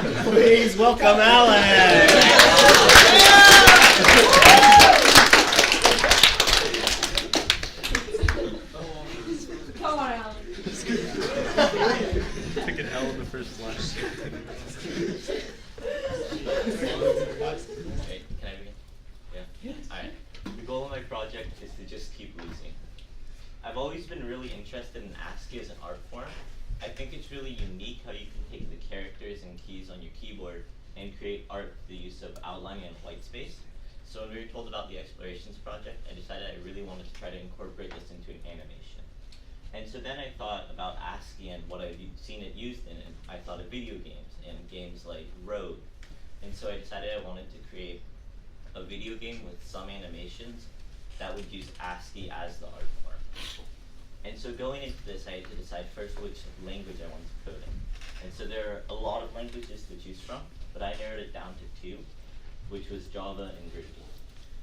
Please welcome Alex. Come on, Alex. Took an L in the first line. Hey, can I begin? Yeah? Alright. The goal of my project is to just keep losing. I've always been really interested in AsCII as an art form. I think it's really unique how you can take the characters and keys on your keyboard and create art with the use of outlining and white space. So when we were told about the Explorations project, I decided I really wanted to try to incorporate this into an animation. And so then I thought about AsCII and what I've seen it used in, and I thought of video games and games like Road. And so I decided I wanted to create a video game with some animations that would use AsCII as the art form. And so going into this, I had to decide first which language I wanted to code in. And so there are a lot of languages to choose from, but I narrowed it down to two, which was Java and Ruby.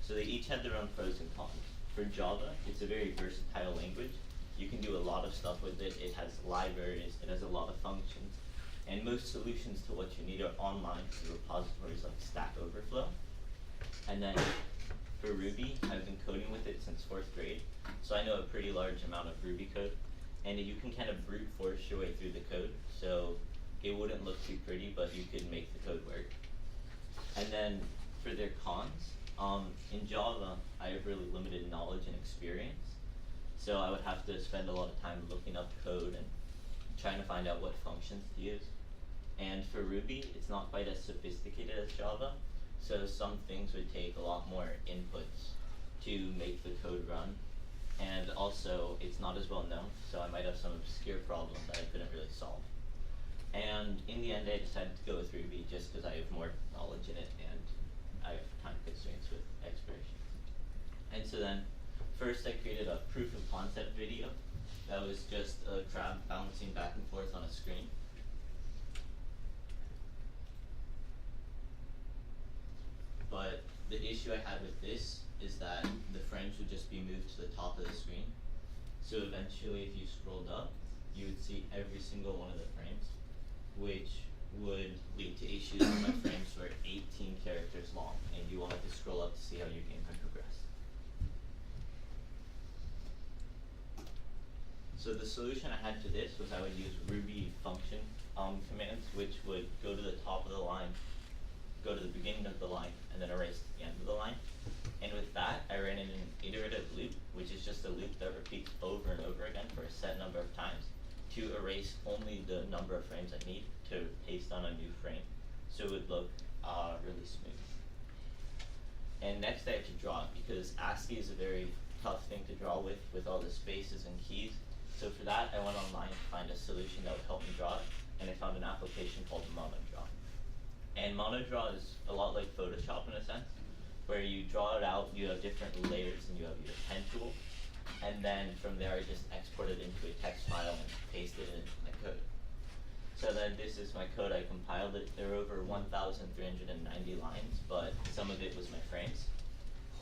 So they each had their own pros and cons. For Java, it's a very versatile language. You can do a lot of stuff with it. It has libraries, it has a lot of functions, and most solutions to what you need are online through repositories like Stack Overflow. And then for Ruby, I've been coding with it since 4th grade, so I know a pretty large amount of Ruby code, and you can kind of brute force your way through the code, so it wouldn't look too pretty, but you could make the code work. And then for their cons, in Java, I have really limited knowledge and experience, so I would have to spend a lot of time looking up code and trying to find out what functions to use. And for Ruby, it's not quite as sophisticated as Java, so some things would take a lot more inputs to make the code run. And also, it's not as well known, so I might have some obscure problems that I couldn't really solve. And in the end, I decided to go with Ruby just because I have more knowledge in it and I have time constraints with explorations. And so then, first I created a proof of concept video that was just a crab bouncing back and forth on a screen. But the issue I had with this is that the frames would just be moved to the top of the screen. So eventually, if you scrolled up, you would see every single one of the frames, which would lead to issues when my frames were 18 characters long, and you wanted to scroll up to see how your game had progressed. So the solution I had to this was I would use Ruby function commands, which would go to the top of the line, go to the beginning of the line, and then erase to the end of the line. And with that, I ran in an iterative loop, which is just a loop that repeats over and over again for a set number of times to erase only the number of frames I need to paste on a new frame, so it would look really smooth. And next I had to draw it, because AsCII is a very tough thing to draw with all the spaces and keys. So for that, I went online to find a solution that would help me draw it, and I found an application called MonoDraw. And MonoDraw is a lot like Photoshop in a sense, where you draw it out, you have different layers, and you have your pen tool, and then from there I just export it into a text file and paste it into my code. So then this is my code. I compiled it. There are over 1,390 lines, but some of it was my frames.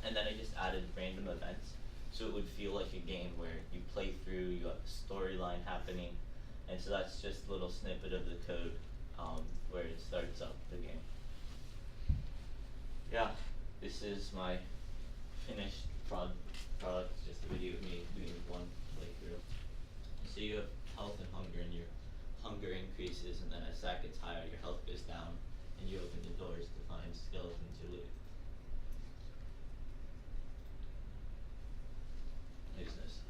And then I just added random events, so it would feel like a game where you play through, you have a storyline happening, and so that's just a little snippet of the code where it starts up the game. Yeah, this is my finished product. It's just a video of me doing one playthrough. So you have health and hunger, and your hunger increases, and then as that gets higher, your health goes down, and you open the doors to find skeletons to loot. Here's this.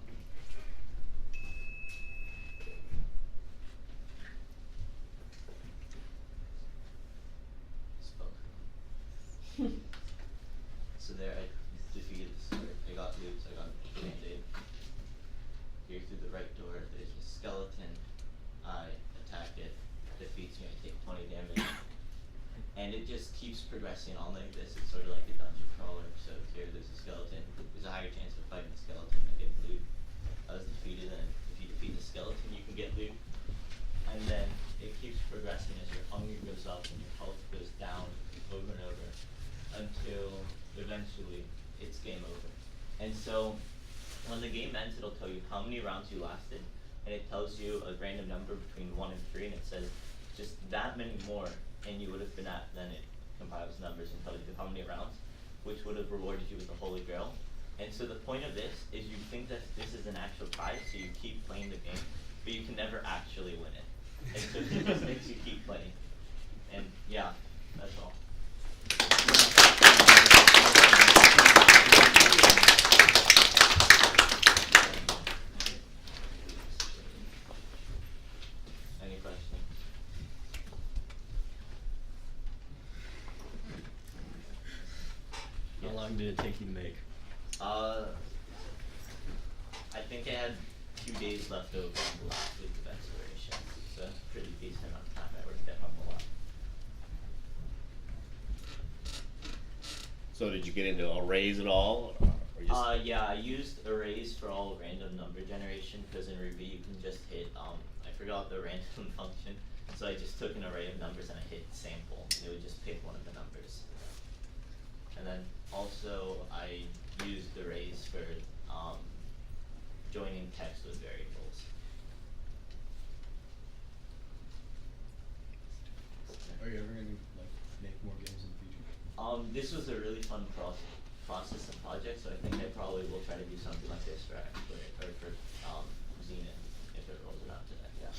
So there I defeated the sword. I got loot, I got a band-aid. Here through the right door, there's a skeleton. I attack it, defeats me, I take 20 damage. And it just keeps progressing on like this. It's sort of like a dungeon crawler. So here there's a skeleton. There's a higher chance of fighting the skeleton and get loot. I was defeated, and if you defeat the skeleton, you can get loot. And then it keeps progressing as your hunger goes up and your health goes down over and over until eventually it's game over. And so when the game ends, it'll tell you how many rounds you lasted, and it tells you a random number between 1 and 3, and it says just that many more and you would have been at, then it compiles numbers and tells you how many rounds, which would have rewarded you with the Holy Grail. And so the point of this is you think that this is an actual prize, so you keep playing the game, but you can never actually win it. And so it just makes you keep playing. And yeah, that's all. Any questions? How long did it take you to make? I think I had 2 days left over on the last week of exploration. So pretty decent amount of time I worked at home a lot. So did you get into arrays at all? Or just Yeah, I used arrays for all random number generation because in Ruby you can just hit, I forgot the random function, so I just took an array of numbers and I hit sample, and it would just pick one of the numbers. And then also I used arrays for joining text with variables. Are you ever gonna like make more games in the future? This was a really fun process and project, so I think I probably will try to do something like this for Zenith if it rolls around to that. Yeah.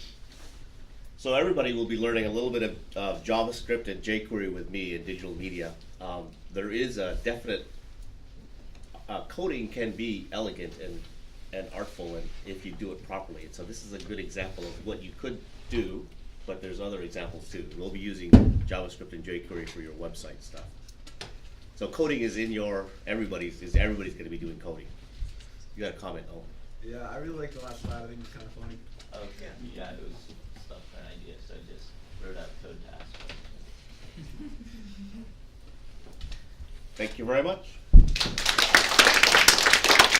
So everybody will be learning a little bit of JavaScript and jQuery with me in digital media. There is a definite coding can be elegant and artful, and if you do it properly. And so this is a good example of what you could do, but there's other examples too. We'll be using JavaScript and jQuery for your website stuff. So coding is in your everybody's going to be doing coding. You got a comment? Oh. Yeah, I really like the last slide. I think it's kind of funny. Okay. Yeah, it was stuff for an idea, so I just wrote out code to ask. Thank you very much.